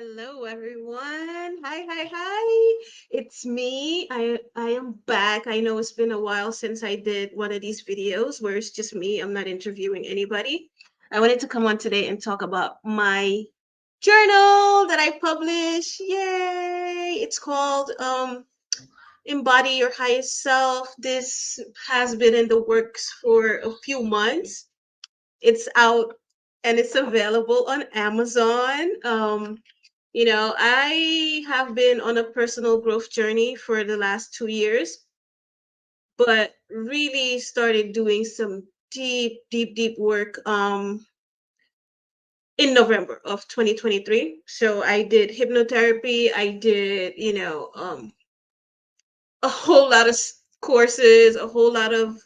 Hello everyone. Hi. It's me. I am back. I know it's been a while since I did one of these videos where it's just me. I'm not interviewing anybody. I wanted to come on today and talk about my journal that I publish. Yay! It's called Embody Your Highest Self. This has been in the works for a few months. It's out and it's available on Amazon. I have been on a personal growth journey for the last 2 years, but really started doing some deep work in November of 2023. So I did hypnotherapy. I did, a whole lot of courses, a whole lot of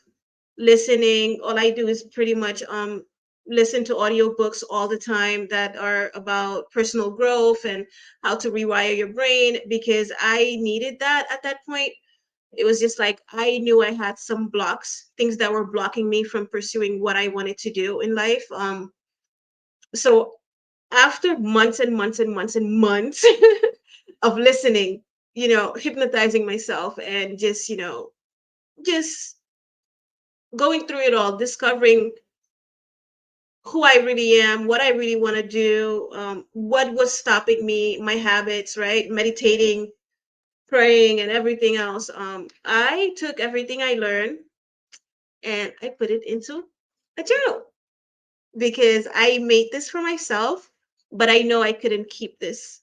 listening. All I do is pretty much listen to audiobooks all the time that are about personal growth and how to rewire your brain because I needed that at that point. It was just like I knew I had some blocks, things that were blocking me from pursuing what I wanted to do in life. So after months and months and months and months of listening, hypnotizing myself and just going through it all, discovering who I really am, what I really want to do, what was stopping me, my habits, right? Meditating, praying, and everything else. I took everything I learned and I put it into a journal because I made this for myself, but I know I couldn't keep this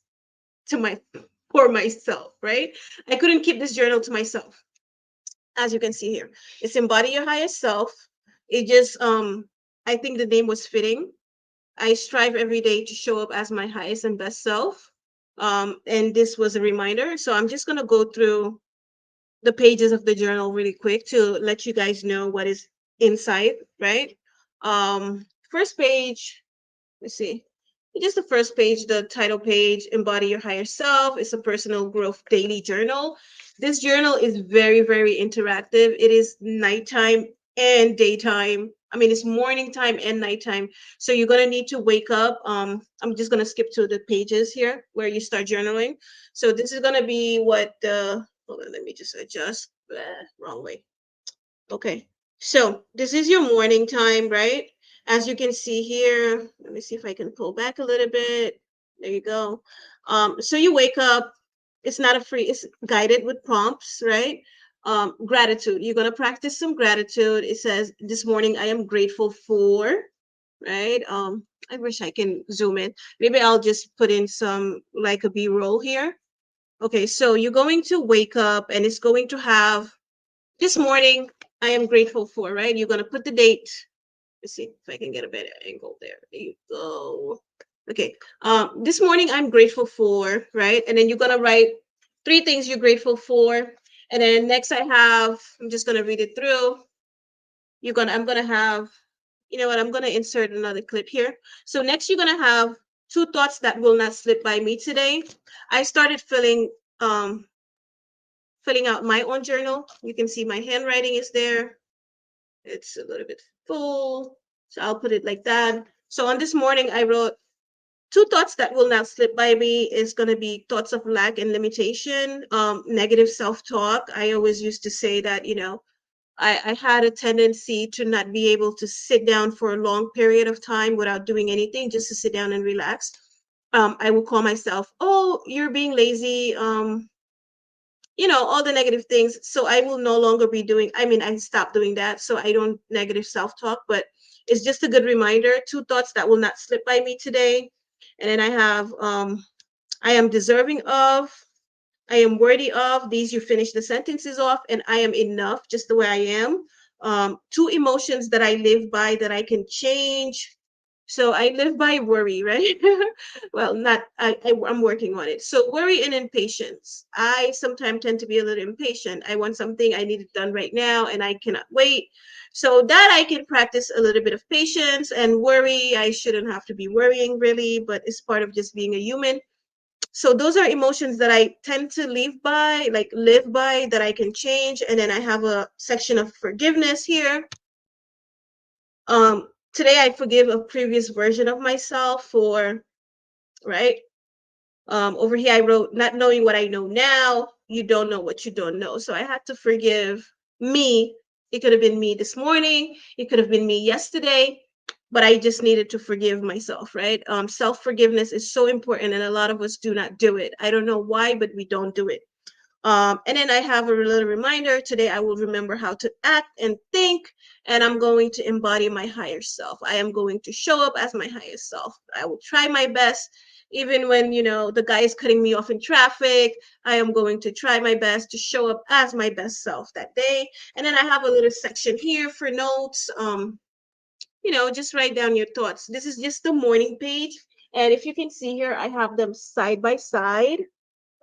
to my for myself, right? I couldn't keep this journal to myself. As you can see here, it's Embody Your Highest Self. It just I think the name was fitting. I strive every day to show up as my highest and best self. And this was a reminder. So I'm just going to go through the pages of the journal really quick to let you guys know what is inside, right? First page, let's see. Just the first page, the title page, Embody Your Higher Self. It's a personal growth daily journal. This journal is very interactive. It is nighttime and daytime. I mean, it's morning time and nighttime. So you're going to need to wake up. I'm just going to skip to the pages here where you start journaling. So this is going to be what the, hold on, let me just adjust. Wrong way. Okay. So this is your morning time, right? As you can see here, let me see if I can pull back a little bit. There you go. So you wake up. It's not a free, it's guided with prompts, right? Gratitude. You're gonna practice some gratitude. It says, this morning I am grateful for, right? I wish I can zoom in. Maybe I'll just put in some like a B-roll here. Okay, so you're going to wake up and it's going to have this morning I am grateful for, right? You're gonna put the date. Let's see if I can get a better angle there. There you go. Okay. This morning I'm grateful for, right? And then you're gonna write three things you're grateful for. And then next I have, I'm just gonna read it through. I'm gonna have, you know what, I'm gonna insert another clip here. So next you're gonna have two thoughts that will not slip by me today. I started filling out my own journal. You can see my handwriting is there. It's a little bit full, so I'll put it like that. So on this morning, I wrote two thoughts that will not slip by me is going to be thoughts of lack and limitation, negative self-talk. I always used to say that, I had a tendency to not be able to sit down for a long period of time without doing anything, just to sit down and relax. I will call myself, oh, you're being lazy. All the negative things. So I will no longer be doing, I mean, I stopped doing that. So I don't negative self-talk, but it's just a good reminder. Two thoughts that will not slip by me today. And then I have, I am deserving of, I am worthy of, these you finish the sentences off, and I am enough just the way I am. Two emotions that I live by that I can change. So I live by worry, right? Well, not I'm working on it. So worry and impatience. I sometimes tend to be a little impatient. I want something, I need it done right now, and I cannot wait. So that I can practice a little bit of patience. And worry, I shouldn't have to be worrying really, but it's part of just being a human. So those are emotions that I tend to live by that I can change. And then I have a section of forgiveness here. Today I forgive a previous version of myself for, right? Over here, I wrote, not knowing what I know now, you don't know what you don't know. So I had to forgive me. It could have been me this morning, it could have been me yesterday, but I just needed to forgive myself, right? Self forgiveness is so important, and a lot of us do not do it. I don't know why, but we don't do it. And then I have a little reminder today. I will remember how to act and think, and I'm going to embody my higher self. I am going to show up as my highest self. I will try my best, even when, the guy is cutting me off in traffic. I am going to try my best to show up as my best self that day. And then I have a little section here for notes. Just write down your thoughts. This is just the morning page. And if you can see here, I have them side by side.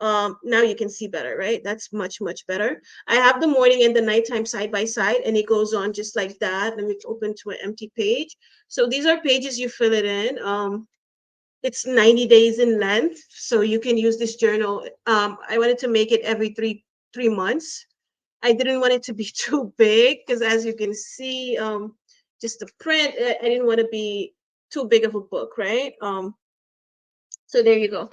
Now you can see better, right? That's much, much better. I have the morning and the nighttime side by side, and it goes on just like that. Let me open to an empty page. So these are pages, you fill it in. It's 90 days in length, so you can use this journal. I wanted to make it every three months. I didn't want it to be too big because, as you can see, just the print, I didn't want to be too big of a book, right? So there you go.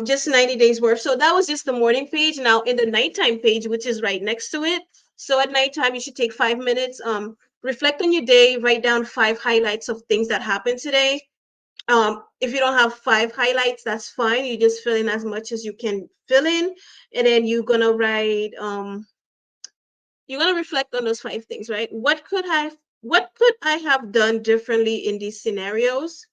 Just 90 days worth. So that was just the morning page. Now in the nighttime page, which is right next to it. So at nighttime, you should take 5 minutes. Reflect on your day, write down 5 highlights of things that happened today. If you don't have 5 highlights, that's fine. You just fill in as much as you can fill in. And then you're gonna reflect on those 5 things, right? What could I have done differently in these scenarios?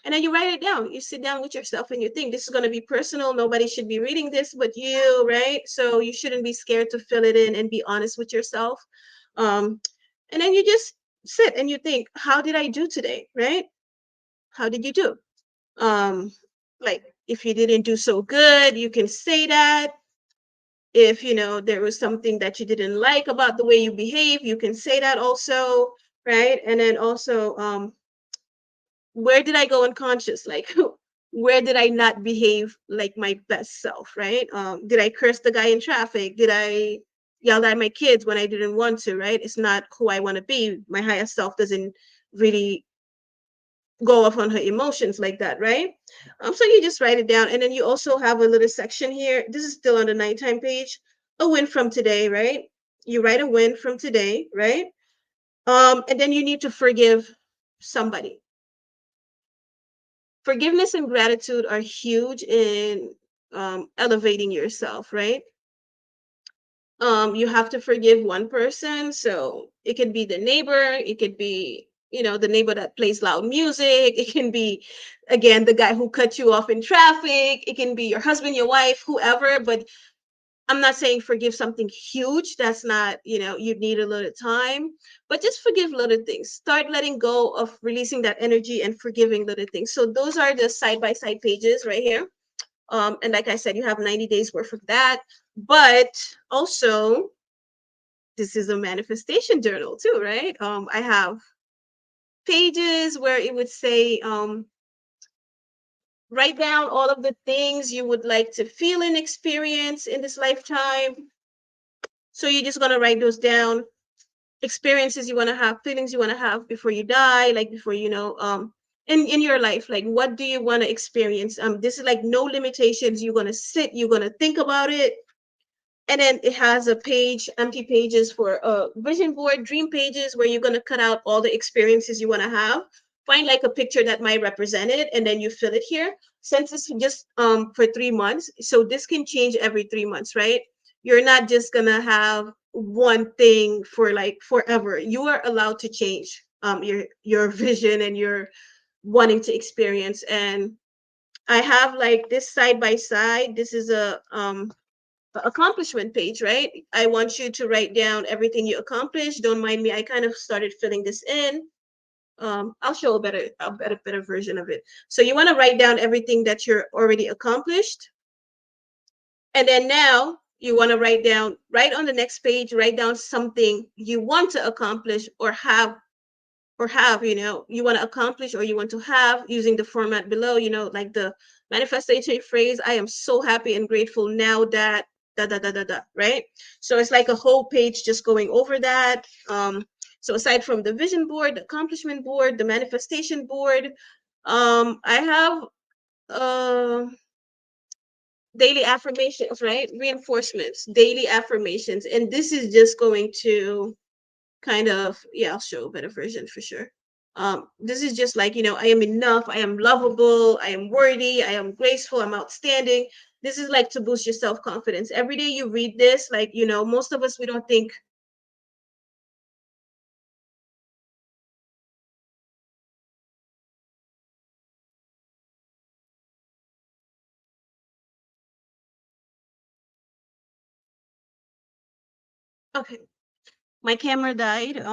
And then you write it down. You sit down with yourself and you think this is going to be personal. Nobody should be reading this but you, right? So you shouldn't be scared to fill it in and be honest with yourself. Um, and then you just sit and you think, how did I do today, right? How did you do? Um, like if you didn't do so good, you can say that. If there was something that you didn't like about the way you behave, you can say that also, right? And then also, where did I go unconscious? Like, where did I not behave like my best self, right? Did I curse the guy in traffic? Did I yell at my kids when I didn't want to, right? It's not who I want to be. My higher self doesn't really go off on her emotions like that, right? So you just write it down. And then you also have a little section here. This is still on the nighttime page. A win from today, right? You write a win from today, right? And then you need to forgive somebody. Forgiveness and gratitude are huge in elevating yourself, right? You have to forgive one person. So it could be the neighbor, it could be, the neighbor that plays loud music, it can be, again, the guy who cut you off in traffic, it can be your husband, your wife, whoever. But I'm not saying forgive something huge. That's not, you need a little time, but just forgive little things. Start letting go of releasing that energy and forgiving little things. So those are the side by side pages right here. And like I said, you have 90 days worth of that. But also, this is a manifestation journal too, right? I have pages where it would say, write down all of the things you would like to feel and experience in this lifetime. So you're just going to write those down. Experiences you want to have, feelings you want to have before you die, like before, in your life, like what do you want to experience? This is like no limitations. You're going to sit, you're going to think about it. And then it has a page, empty pages for vision board, dream pages, where you're going to cut out all the experiences you want to have. Find like a picture that might represent it, and then you fill it here. Since it's just for 3 months, so this can change every 3 months, right? You're not just gonna have one thing for like forever. You are allowed to change your vision and your wanting to experience. And I have like this side by side. This is a accomplishment page, right? I want you to write down everything you accomplished. Don't mind me. I kind of started filling this in. I'll show a better version of it. So you want to write down everything that you're already accomplished. And then now you want to write down, right on the next page, write down something you want to accomplish or have, you want to accomplish or you want to have, using the format below, like the manifestation phrase. I am so happy and grateful now that da da da da da, right? So it's like a whole page just going over that. So aside from the vision board, the accomplishment board, the manifestation board, I have daily affirmations, right? Reinforcements, daily affirmations. And this is just going to kind of, yeah, I'll show a better version for sure. This is just like, I am enough, I am lovable, I am worthy, I am graceful, I'm outstanding. This is like to boost your self-confidence. Every day you read this, like, most of us, we don't think, okay, my camera died.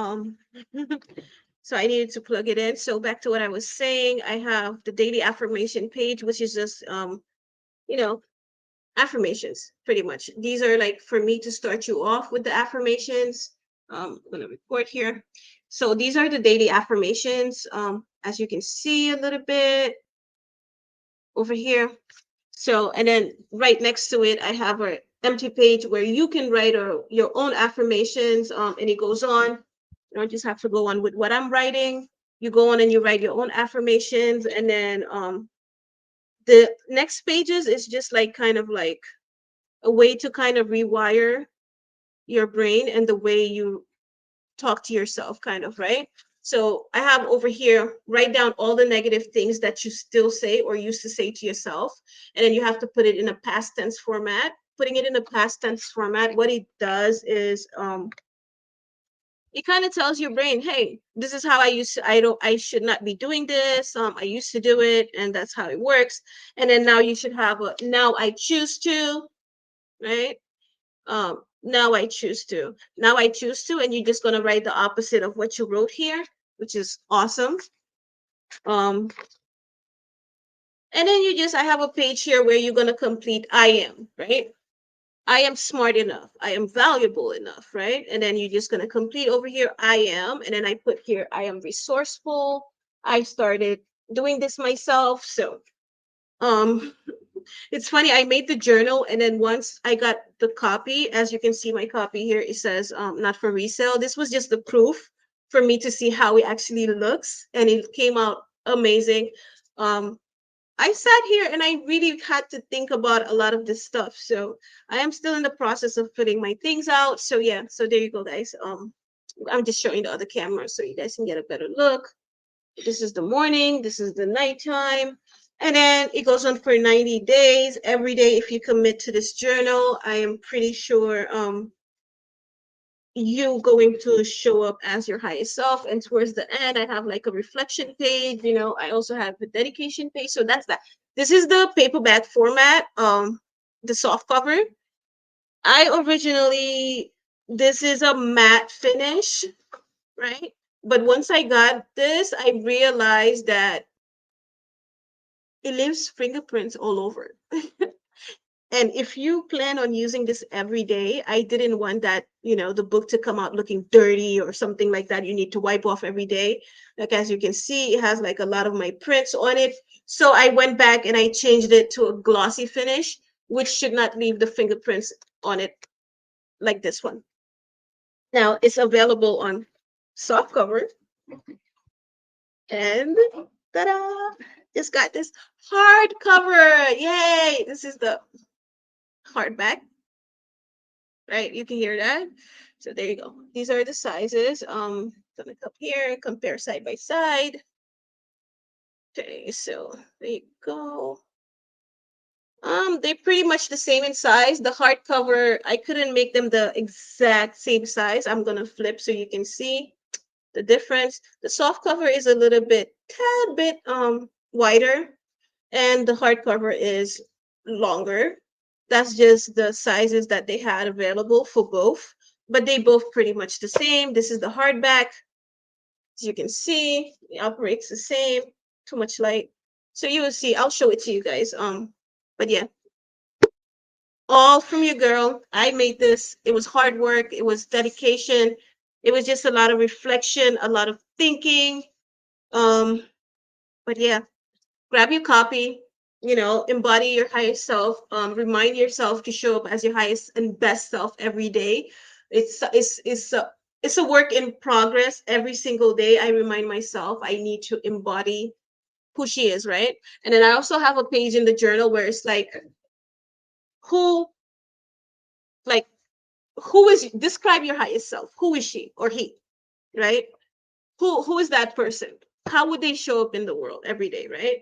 So I needed to plug it in. So back to what I was saying, I have the daily affirmation page, which is just you know, affirmations, pretty much. These are like for me to start you off with the affirmations. I'm gonna record here. So these are the daily affirmations. As you can see a little bit over here. So, and then right next to it, I have a empty page where you can write your own affirmations. And it goes on. You don't just have to go on with what I'm writing. You go on and you write your own affirmations, and then the next pages is just like kind of like a way to kind of rewire your brain and the way you talk to yourself, kind of, right? So I have over here, write down all the negative things that you still say or used to say to yourself. And then you have to put it in a past tense format. Putting it in a past tense format, what it does is it kind of tells your brain, hey, this is how I used to, I should not be doing this. I used to do it, and that's how it works. And then now you should have a now I choose to, right? Now I choose to. Now I choose to, and you're just gonna write the opposite of what you wrote here, which is awesome. Um, and then I have a page here where you're gonna complete I am, right? I am smart enough. I am valuable enough, right? And then you're just gonna complete over here, I am, and then I put here, I am resourceful. I started doing this myself. So um it's funny, I made the journal, and then once I got the copy, as you can see my copy here, it says not for resale. This was just the proof for me to see how it actually looks, and it came out amazing. Um, I sat here and I really had to think about a lot of this stuff. So I am still in the process of putting my things out. So yeah, so there you go, guys. I'm just showing the other camera so you guys can get a better look. This is the morning, this is the nighttime. And then it goes on for 90 days. Every day, if you commit to this journal, I am pretty sure you going to show up as your highest self. And towards the end, I have like a reflection page. I also have a dedication page. So that's that. This is the paperback format, the soft cover. I originally, this is a matte finish, right? But once I got this, I realized that it leaves fingerprints all over. And if you plan on using this every day, I didn't want that, the book to come out looking dirty or something like that. You need to wipe off every day. Like, as you can see, it has like a lot of my prints on it. So I went back and I changed it to a glossy finish, which should not leave the fingerprints on it like this one. Now it's available on softcover, and ta-da! Just got this hardcover. Yay! This is the hardback, right? You can hear that. So there you go. These are the sizes. Gonna come here, compare side by side. Okay, so there you go. They're pretty much the same in size. The hardcover, I couldn't make them the exact same size. I'm gonna flip so you can see the difference. The soft cover is a little bit, tad bit wider, and the hardcover is longer. That's just the sizes that they had available for both, but they both pretty much the same. This is the hardback. As you can see, it operates the same. Too much light. So you will see, I'll show it to you guys. But yeah, all from your girl. I made this. It was hard work. It was dedication. It was just a lot of reflection, a lot of thinking. Um, but yeah, grab your copy, embody your highest self. Remind yourself to show up as your highest and best self every day. It's a work in progress. Every single day I remind myself I need to embody who she is, right? And then I also have a page in the journal where it's like who, like, who is, describe your highest self. Who is she or he, right? Who is that person? How would they show up in the world every day, right?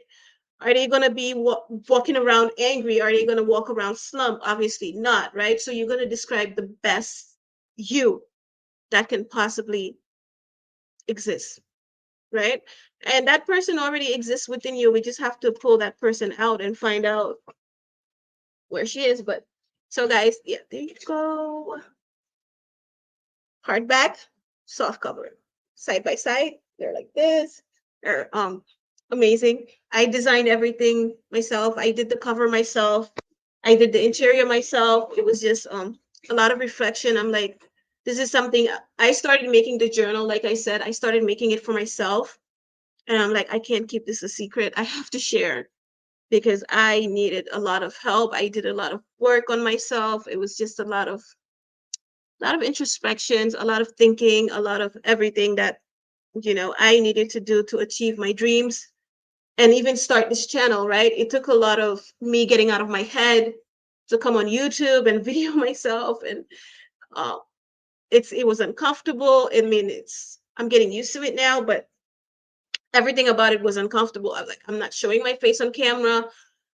Are they going to be walking around angry? Are they going to walk around slump? Obviously not, right? So you're going to describe the best you that can possibly exist, right? And that person already exists within you. We just have to pull that person out and find out where she is. But so, guys, yeah, there you go. Hardback, soft cover, side by side. They're like this. They're amazing. I designed everything myself. I did the cover myself. I did the interior myself. It was just a lot of reflection. I'm like, this is something I started making the journal. Like I said, I started making it for myself. And I'm like, I can't keep this a secret. I have to share because I needed a lot of help. I did a lot of work on myself. It was just a lot of introspections, a lot of thinking, a lot of everything that, I needed to do to achieve my dreams and even start this channel, right? It took a lot of me getting out of my head to come on YouTube and video myself. And uh, it was uncomfortable. I mean, I'm getting used to it now, but everything about it was uncomfortable. I was like, I'm not showing my face on camera.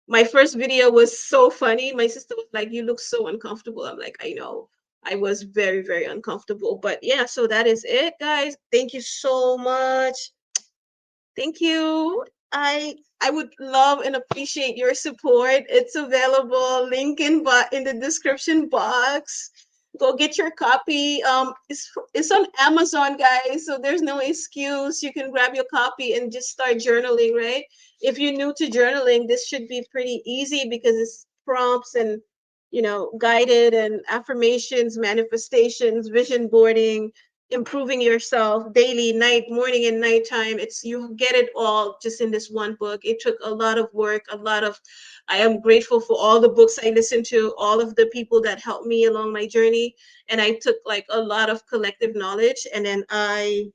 My first video was so funny. My sister was like, "You look so uncomfortable." I'm like, "I know." I was very, very uncomfortable. But yeah, so that is it, guys. Thank you so much. Thank you. I would love and appreciate your support. It's available. Link in the description box. Go get your copy. It's on Amazon, guys. So there's no excuse. You can grab your copy and just start journaling, right? If you're new to journaling, this should be pretty easy because it's prompts and guided and affirmations, manifestations, vision boarding, improving yourself daily, night, morning, and nighttime. It's you get it all just in this one book. It took a lot of work, a lot of. I am grateful for all the books I listened to, all of the people that helped me along my journey, and I took like a lot of collective knowledge, and then I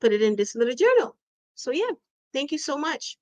put it in this little journal. So yeah, thank you so much.